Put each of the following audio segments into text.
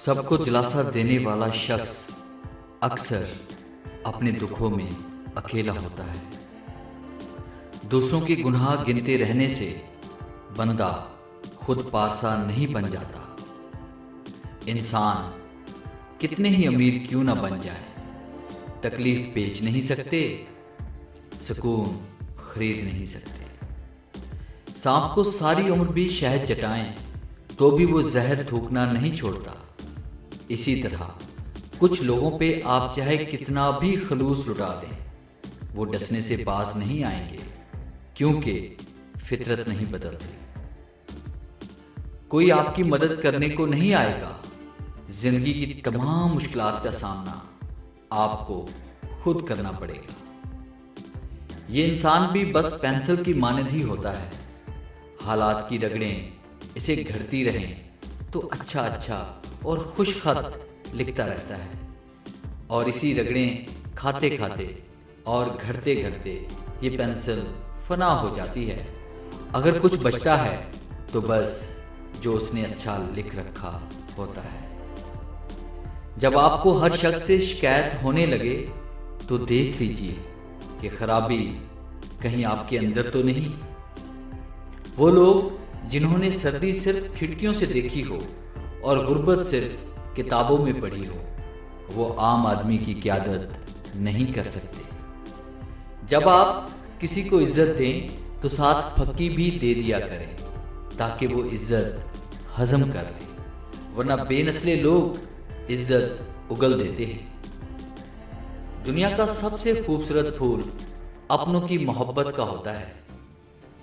سب کو دلاسا دینے والا شخص اکثر اپنے دکھوں میں اکیلا ہوتا ہے۔ دوسروں کے گناہ گنتے رہنے سے بندہ خود پارسا نہیں بن جاتا۔ انسان کتنے ہی امیر کیوں نہ بن جائے، تکلیف بیچ نہیں سکتے، سکون خرید نہیں سکتے۔ سانپ کو ساری عمر بھی شہد چٹائیں تو بھی وہ زہر تھوکنا نہیں چھوڑتا۔ اسی طرح کچھ لوگوں پہ آپ چاہے کتنا بھی خلوص لٹا دیں، وہ ڈسنے سے باز نہیں آئیں گے، کیونکہ فطرت نہیں بدلتی۔ کوئی آپ کی مدد کرنے کو نہیں آئے گا۔ زندگی کی تمام مشکلات کا سامنا آپ کو خود کرنا پڑے گا۔ یہ انسان بھی بس پینسل کی مانند ہی ہوتا ہے۔ حالات کی رگڑیں اسے گھڑتی رہیں تو اچھا اور خوش خط لکھتا رہتا ہے، اور اسی رگڑیں کھاتے کھاتے اور گھڑتے گھڑتے یہ پینسل فنا ہو جاتی ہے۔ اگر کچھ بچتا ہے تو بس جو اس نے اچھا لکھ رکھا ہوتا ہے۔ جب آپ کو ہر شخص سے شکایت ہونے لگے تو دیکھ لیجئے کہ خرابی کہیں آپ کے اندر تو نہیں۔ وہ لوگ جنہوں نے سردی صرف کھڑکیوں سے دیکھی ہو اور غربت صرف کتابوں میں پڑھی ہو، وہ عام آدمی کی قیادت نہیں کر سکتے۔ جب آپ کسی کو عزت دیں تو ساتھ پھکی بھی دے دیا کریں تاکہ وہ عزت ہضم کر لیں، ورنہ بے نسلے لوگ عزت اگل دیتے ہیں۔ دنیا کا سب سے خوبصورت پھول اپنوں کی محبت کا ہوتا ہے،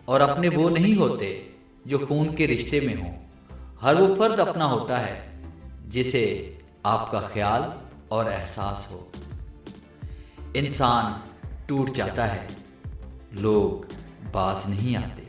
اور اپنے وہ نہیں ہوتے جو خون کے رشتے میں ہوں۔ ہر وہ فرد اپنا ہوتا ہے جسے آپ کا خیال اور احساس ہو۔ انسان ٹوٹ جاتا ہے، لوگ باز نہیں آتے۔